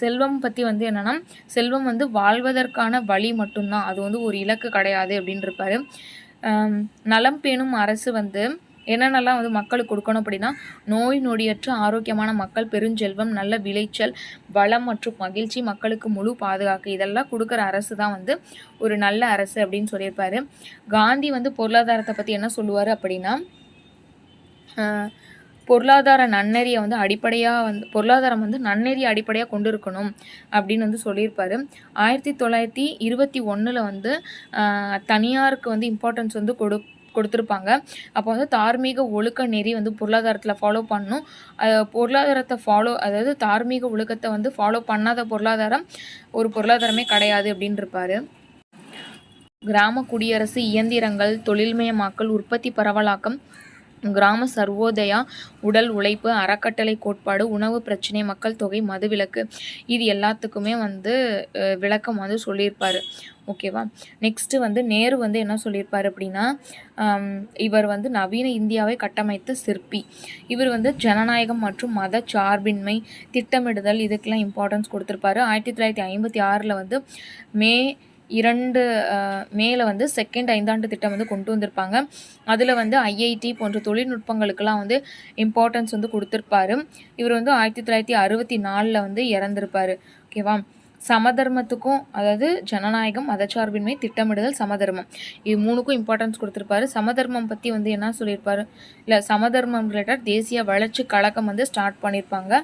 செல்வம் பற்றி வந்து என்னென்னா செல்வம் வந்து வாழ்வதற்கான வழி மட்டும்தான், அது வந்து ஒரு இலக்கு கிடையாது அப்படின்னு இருப்பார். நலம் பேணும் அரசு வந்து என்னென்னலாம் வந்து மக்களுக்கு கொடுக்கணும் அப்படின்னா நோய் நொடியற்ற ஆரோக்கியமான மக்கள், பெருஞ்செல்வம், நல்ல விளைச்சல், வளம் மற்றும் மகிழ்ச்சி, மக்களுக்கு முழு பாதுகாப்பு இதெல்லாம் கொடுக்குற அரசு தான் வந்து ஒரு நல்ல அரசு அப்படின்னு சொல்லியிருப்பார். காந்தி வந்து பொருளாதாரத்தை பற்றி என்ன சொல்லுவார் அப்படின்னா பொருளாதார நன்னெறியை வந்து அடிப்படையாக வந்து பொருளாதாரம் வந்து நன்னெறியை அடிப்படையாக கொண்டு இருக்கணும் அப்படின்னு வந்து சொல்லியிருப்பார். 1921 வந்து தனியாருக்கு வந்து இம்பார்ட்டன்ஸ் வந்து கொடுத்துருப்பாங்க. அப்போ வந்து தார்மீக ஒழுக்க நெறி வந்து பொருளாதாரத்தில் ஃபாலோ பண்ணணும். பொருளாதாரத்தை அதாவது தார்மீக ஒழுக்கத்தை வந்து ஃபாலோ பண்ணாத பொருளாதாரம் ஒரு பொருளாதாரமே கிடையாது அப்படின்னு இருப்பார். கிராம குடியரசு, இயந்திரங்கள், தொழில்மயமாக்கல், உற்பத்தி பரவலாக்கம், கிராம சர்வோதயா, உடல் உழைப்பு, அறக்கட்டளை கோட்பாடு, உணவு பிரச்சனை, மக்கள் தொகை, மதுவிலக்கு இது எல்லாத்துக்குமே வந்து விளக்கம் வந்து சொல்லியிருப்பார். ஓகேவா? நெக்ஸ்ட்டு வந்து நேரு வந்து என்ன சொல்லியிருப்பார் அப்படின்னா இவர் வந்து நவீன இந்தியாவை கட்டமைத்த சிற்பி. இவர் வந்து ஜனநாயகம் மற்றும் மத சார்பின்மை, திட்டமிடுதல் இதுக்கெல்லாம் இம்பார்ட்டன்ஸ் கொடுத்துருப்பாரு. 1956 வந்து மே 2 மேல வந்து செகண்ட் 5ஆண்டு திட்டம் வந்து கொண்டு வந்திருப்பாங்க. அதில் வந்து IIT போன்ற தொழில்நுட்பங்களுக்கெல்லாம் வந்து இம்பார்ட்டன்ஸ் வந்து கொடுத்துருப்பாரு. இவர் வந்து 1964 வந்து இறந்திருப்பார். ஓகேவா? சமதர்மத்துக்கும் அதாவது ஜனநாயகம், மதச்சார்பின்மை, திட்டமிடுதல், சமதர்மம் இது 3க்கும் இம்பார்ட்டன்ஸ் கொடுத்துருப்பாரு. சமதர்மம் பற்றி வந்து என்ன சொல்லியிருப்பாரு இல்லை சமதர்மம் ரிலேட்டட் தேசிய வளர்ச்சி கழகம் வந்து ஸ்டார்ட் பண்ணியிருப்பாங்க.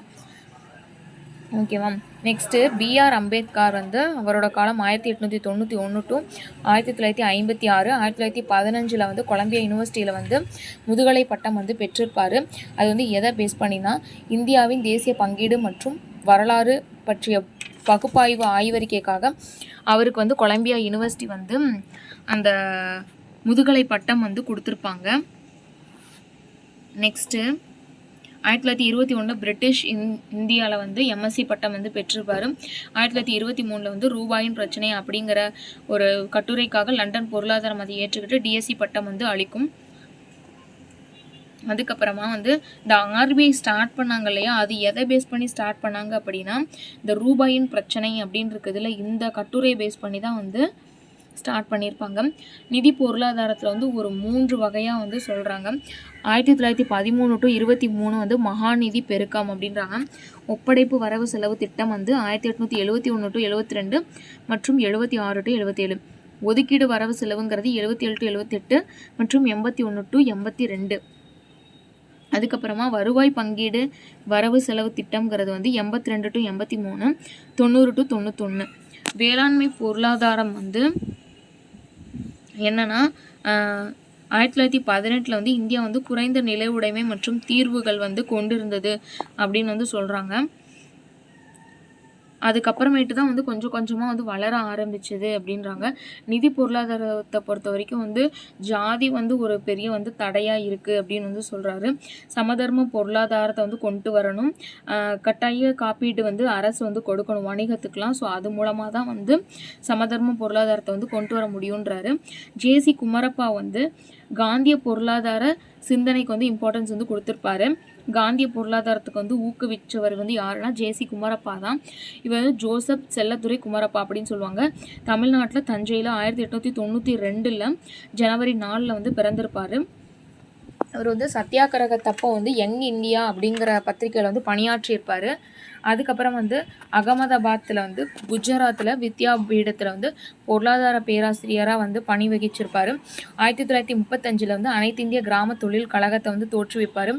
ஓகேவா? நெக்ஸ்ட்டு BR அம்பேத்கர் வந்து அவரோட காலம் 1891 டு 1956. 1915 வந்து கொலம்பியா யூனிவர்சிட்டியில் வந்து முதுகலை பட்டம் வந்து பெற்றிருப்பார். அது வந்து எதை பேஸ் பண்ணினா இந்தியாவின் தேசிய பங்கீடு மற்றும் வரலாறு பற்றிய பகுப்பாய்வு ஆய்வறிக்கைக்காக அவருக்கு வந்து கொலம்பியா யூனிவர்சிட்டி வந்து அந்த முதுகலை பட்டம் வந்து கொடுத்துருப்பாங்க. நெக்ஸ்ட்டு 1921 பிரிட்டிஷ் இந்தியாவில் வந்து எம்எஸ்சி பட்டம் வந்து பெற்றிருப்பார். 1923 வந்து ரூபாயின் பிரச்சனை அப்படிங்கிற ஒரு கட்டுரைக்காக லண்டன் பொருளாதாரம் அதை ஏற்றுக்கிட்டு டிஎஸ்சி பட்டம் வந்து அளிக்கும். அதுக்கப்புறமா வந்து இந்த ஆர்பிஐ ஸ்டார்ட் பண்ணாங்க இல்லையா, அது எதை பேஸ் பண்ணி ஸ்டார்ட் பண்ணாங்க அப்படின்னா இந்த ரூபாயின் பிரச்சனை அப்படின்னு இருக்குதுல, இந்த கட்டுரையை பேஸ் பண்ணி தான் வந்து ஸ்டார்ட் பண்ணியிருப்பாங்க. நிதி பொருளாதாரத்தில் வந்து ஒரு 3 வகையாக வந்து சொல்கிறாங்க. 1913 to 23 வந்து மகாநிதி பெருக்கம் அப்படின்றாங்க. ஒப்படைப்பு வரவு செலவு திட்டம் வந்து 1871 to 72 மற்றும் 76 to 77. ஒதுக்கீடு வரவு செலவுங்கிறது 77 to 78 மற்றும் 81 to 82. அதுக்கப்புறமா வருவாய் பங்கீடு வரவு செலவு திட்டம்ங்கிறது வந்து 82 to 83, 90 to 91. வேளாண்மை பொருளாதாரம் வந்து என்னன்னா 1918 வந்து இந்தியா வந்து குறைந்த நில உடைமை மற்றும் தீர்வுகள் வந்து கொண்டிருந்தது அப்படின்னு வந்து சொல்கிறாங்க. அதுக்கப்புறமேட்டு தான் வந்து கொஞ்சம் கொஞ்சமாக வந்து வளர ஆரம்பிச்சது அப்படின்றாங்க. நிதி பொருளாதாரத்தை பொறுத்த வரைக்கும் வந்து ஜாதி வந்து ஒரு பெரிய வந்து தடையாக இருக்குது அப்படின்னு வந்து சொல்கிறாரு. சமதர்ம பொருளாதாரத்தை வந்து கொண்டு வரணும். கட்டாய காப்பீடு வந்து அரசு வந்து கொடுக்கணும் வணிகத்துக்கெலாம். ஸோ அது மூலமாக தான் வந்து சமதர்ம பொருளாதாரத்தை வந்து கொண்டு வர முடியுன்றாரு. ஜேசி குமரப்பா வந்து காந்திய பொருளாதார சிந்தனைக்கு வந்து இம்பார்ட்டன்ஸ் வந்து கொடுத்துருப்பாரு. காந்திய பொருளாதாரத்துக்கு வந்து ஊக்குவிச்சவர் வந்து யாருன்னா ஜேசி குமரப்பா தான். இவர் வந்து ஜோசப் செல்லத்துறை குமரப்பா அப்படின்னு சொல்லுவாங்க. தமிழ்நாட்டில் தஞ்சையில் 1892 ஜனவரி 4 வந்து பிறந்திருப்பார். அவர் வந்து சத்தியாகிரகத்தப்போ வந்து யங் இந்தியா அப்படிங்கிற பத்திரிகையில் வந்து பணியாற்றியிருப்பார். அதுக்கப்புறம் வந்து அகமதாபாத்தில் வந்து குஜராத்தில் வித்யாபீடத்தில் வந்து பொருளாதார பேராசிரியராக வந்து பணி வகிச்சிருப்பார். 1935 வந்து அனைத்து இந்திய கிராம தொழில் கழகத்தை வந்து தோற்றுவிப்பார்.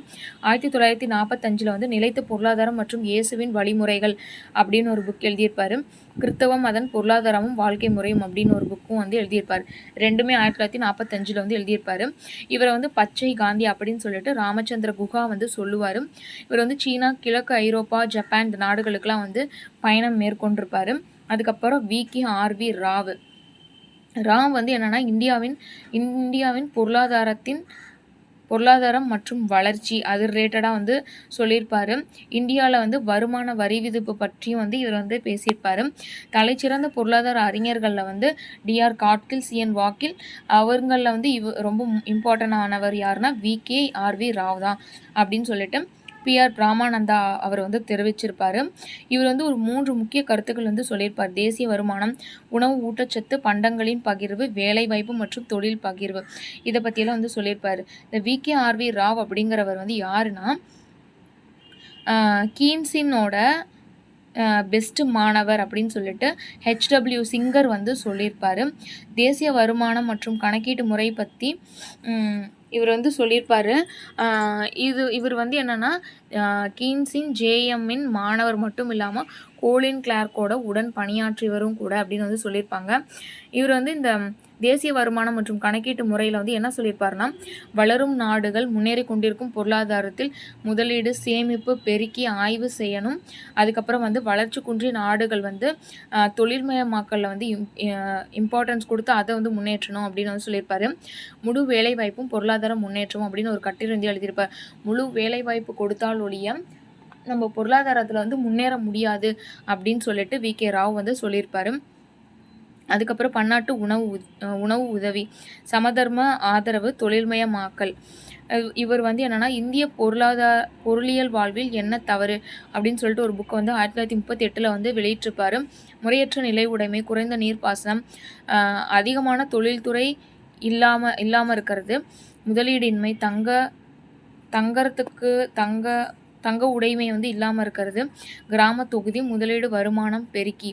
1945 வந்து நிலைத்த பொருளாதாரம் மற்றும் இயேசுவின் வழிமுறைகள் அப்படின்னு ஒரு புக் எழுதியிருப்பார். கிறித்தவம் அதன் பொருளாதாரமும் வாழ்க்கை முறையும் அப்படின்னு ஒரு புக்கும் வந்து எழுதியிருப்பார். ரெண்டுமே 1945 வந்து எழுதியிருப்பார். இவரை வந்து பச்சை காந்தி அப்படின்னு சொல்லிட்டு ராமச்சந்திர குஹா வந்து சொல்லுவார். இவர் வந்து சீனா, கிழக்கு ஐரோப்பா, ஜப்பான் இந்த நாடுகளுக்கெல்லாம் வந்து பயணம் மேற்கொண்டிருப்பார். அதுக்கப்புறம் VKRV ராவ் வந்து என்னன்னா இந்தியாவின் பொருளாதாரம் மற்றும் வளர்ச்சி அது ரிலேட்டடாக வந்து சொல்லியிருப்பார். இந்தியாவில் வந்து வருமான வரி விதிப்பு பற்றியும் வந்து இவர் வந்து பேசியிருப்பார். தலைச்சிறந்த பொருளாதார அறிஞர்களில் வந்து DR காட்கில், CN வாக்கில், அவங்களில் வந்து ரொம்ப இம்பார்ட்டன்ட் ஆனவர் யாருன்னா VKRV ராவ் தான் அப்படின்னு சொல்லிட்டு PR பிராமானந்தா அவர் வந்து தெரிவிச்சிருப்பார். இவர் வந்து ஒரு 3 முக்கிய கருத்துக்கள் வந்து சொல்லியிருப்பார். தேசிய வருமானம், உணவு ஊட்டச்சத்து, பண்டங்களின் பகிர்வு, வேலைவாய்ப்பு மற்றும் தொழில் பகிர்வு, இதை பற்றியெல்லாம் வந்து சொல்லியிருப்பார். இந்த VKRV ராவ் அப்படிங்கிறவர் வந்து யாருன்னா கீன்ஸினோட பெஸ்ட் மாணவர் அப்படின்னு சொல்லிட்டு HW சிங்கர் வந்து சொல்லியிருப்பார். தேசிய வருமானம் மற்றும் கணக்கீட்டு முறை பற்றி இவர் வந்து சொல்லியிருப்பார். இவர் வந்து என்னென்னா கீன்ஸின் JMஇன் மாணவர் மட்டும் இல்லாமல் கோலின் கிளார்க்கோட உடன் பணியாற்றியவரும் கூட அப்படின்னு வந்து சொல்லியிருப்பாங்க. இவர் வந்து இந்த தேசிய வருமானம் மற்றும் கணக்கீட்டு முறையில் வந்து என்ன சொல்லியிருப்பாருன்னா, வளரும் நாடுகள் முன்னேறி கொண்டிருக்கும் பொருளாதாரத்தில் முதலீடு, சேமிப்பு, பெருக்கி ஆய்வு செய்யணும். அதுக்கப்புறம் வந்து வளர்ச்சி குன்றிய நாடுகள் வந்து தொழில்மயமாக்கலில் வந்து இம்பார்ட்டன்ஸ் கொடுத்து அதை வந்து முன்னேற்றணும் அப்படின்னு வந்து சொல்லியிருப்பாரு. முழு வேலைவாய்ப்பும் பொருளாதார முன்னேற்றமும் அப்படின்னு ஒரு கட்டுரை வந்து எழுதியிருப்பார். முழு வேலைவாய்ப்பு கொடுத்தால் ஒழிய நம்ம பொருளாதாரத்தில் வந்து முன்னேற முடியாது அப்படின்னு சொல்லிட்டு VK ராவ் வந்து சொல்லியிருப்பார். அதுக்கப்புறம் பன்னாட்டு உணவு உதவி, சமதர்ம ஆதரவு, தொழில்மயமாக்கல். இவர் வந்து என்னென்னா இந்திய பொருளியல் வாழ்வில் என்ன தவறு அப்படின்னு சொல்லிட்டு ஒரு புக்கை வந்து 1938 வந்து வெளியிட்டிருப்பார். முறையற்ற நிலை உடைமை, குறைந்த நீர்ப்பாசனம், அதிகமான தொழில்துறை இல்லாமல் இருக்கிறது, முதலீடின்மை, தங்க உடைமை வந்து இல்லாமல் இருக்கிறது, கிராம தொகுதி முதலீடு, வருமானம் பெருக்கி.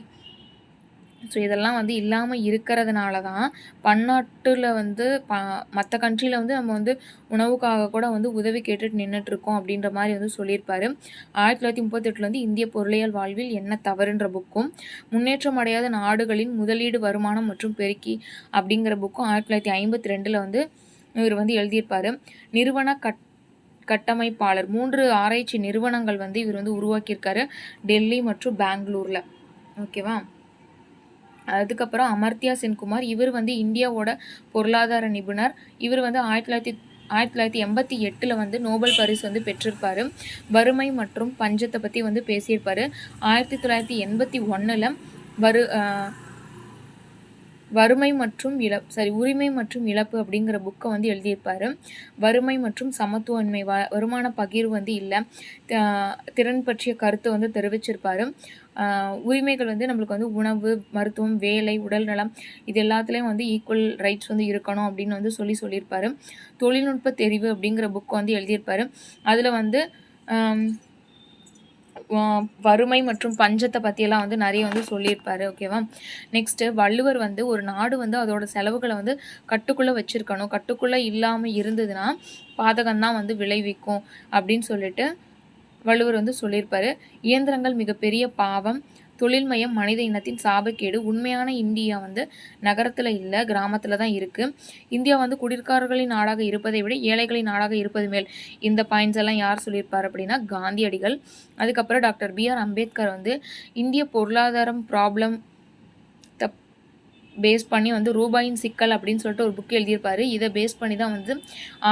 ஸோ இதெல்லாம் வந்து இல்லாமல் இருக்கிறதுனால தான் பன்னாட்டில் வந்து மற்ற கண்ட்ரியில் வந்து நம்ம வந்து உணவுக்காக கூட வந்து உதவி கேட்டுட்டு நின்றுட்டுருக்கோம் அப்படின்ற மாதிரி வந்து சொல்லியிருப்பார். 1938 வந்து இந்திய பொருளியல் வாழ்வில் என்ன தவறுன்ற புக்கும், முன்னேற்றம் அடையாத நாடுகளின் முதலீடு, வருமானம் மற்றும் பெருக்கி அப்படிங்கிற புக்கும் 1952 வந்து இவர் வந்து எழுதியிருப்பார். நிறுவன கட்டமைப்பாளர் 3 ஆராய்ச்சி நிறுவனங்கள் வந்து இவர் வந்து உருவாக்கியிருக்காரு டெல்லி மற்றும் பெங்களூரில். ஓகேவா? அதுக்கப்புறம் அமர்த்தியா சென்குமார், இவர் வந்து இந்தியாவோட பொருளாதார நிபுணர். இவர் வந்து 1988 வந்து நோபல் பரிசு வந்து பெற்றிருப்பாரு. வறுமை மற்றும் பஞ்சத்தை பற்றி வந்து பேசியிருப்பாரு. 1981 வரு வறுமை மற்றும் உரிமை மற்றும் இழப்பு அப்படிங்கிற புக்கை வந்து எழுதியிருப்பாரு. வறுமை மற்றும் சமத்துவமின்மை, வருமான பகிர்வு வந்து இல்லை, திறன் பற்றிய கருத்தை வந்து தெரிவிச்சிருப்பாரு. உரிமைகள் வந்து நம்மளுக்கு வந்து உணவு, மருத்துவம், வேலை, உடல் நலம் இது எல்லாத்துலேயும் வந்து ஈக்குவல் ரைட்ஸ் வந்து இருக்கணும் அப்படின்னு வந்து சொல்லியிருப்பாரு. தொழில்நுட்ப தெரிவு அப்படிங்கிற புக்கை வந்து எழுதியிருப்பாரு. அதில் வந்து வறுமை மற்றும் பஞ்சத்தை பற்றியெல்லாம் வந்து நிறைய வந்து சொல்லியிருப்பாரு. ஓகேவா? நெக்ஸ்ட்டு வள்ளுவர் வந்து ஒரு நாடு வந்து அதோட செலவுகளை வந்து கட்டுக்குள்ளே வச்சுருக்கணும், கட்டுக்குள்ளே இல்லாமல் இருந்ததுன்னா பாதகம்தான் வந்து விளைவிக்கும் அப்படின்னு சொல்லிட்டு வள்ளுவர் வந்து சொல்லியிருப்பாரு. இயந்திரங்கள் மிகப்பெரிய பாவம், தொழில்மயம் மனித இனத்தின் சாபக்கேடு, உண்மையான இந்தியா வந்து நகரத்தில் இல்லை, கிராமத்தில் தான் இருக்குது. இந்தியா வந்து குடிர்காரர்களின் நாடாக இருப்பதை விட ஏழைகளின் நாடாக இருப்பது மேல். இந்த பாயிண்ட்ஸ் எல்லாம் யார் சொல்லியிருப்பார் அப்படின்னா காந்தியடிகள். அதுக்கப்புறம் டாக்டர் BR அம்பேத்கர் வந்து இந்திய பொருளாதாரம் ப்ராப்ளம் பேஸ் பண்ணி வந்து ரூபாயின் சிக்கல் அப்படின்னு சொல்லிட்டு ஒரு புக் எழுதியிருப்பாரு. இதை பேஸ் பண்ணி தான் வந்து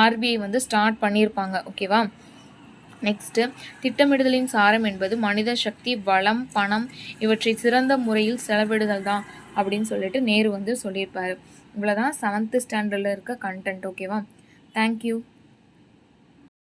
RBI வந்து ஸ்டார்ட் பண்ணியிருப்பாங்க. ஓகேவா? நெக்ஸ்ட்டு திட்டமிடுதலின் சாரம் என்பது மனித சக்தி, வளம், பணம் இவற்றை சிறந்த முறையில் செலவிடுதல் தான் அப்படின்னு சொல்லிட்டு நேரு வந்து சொல்லியிருப்பாரு. இவ்வளோதான் 7th ஸ்டாண்டர்டில் இருக்க கண்டென்ட். ஓகேவா? தேங்க்யூ.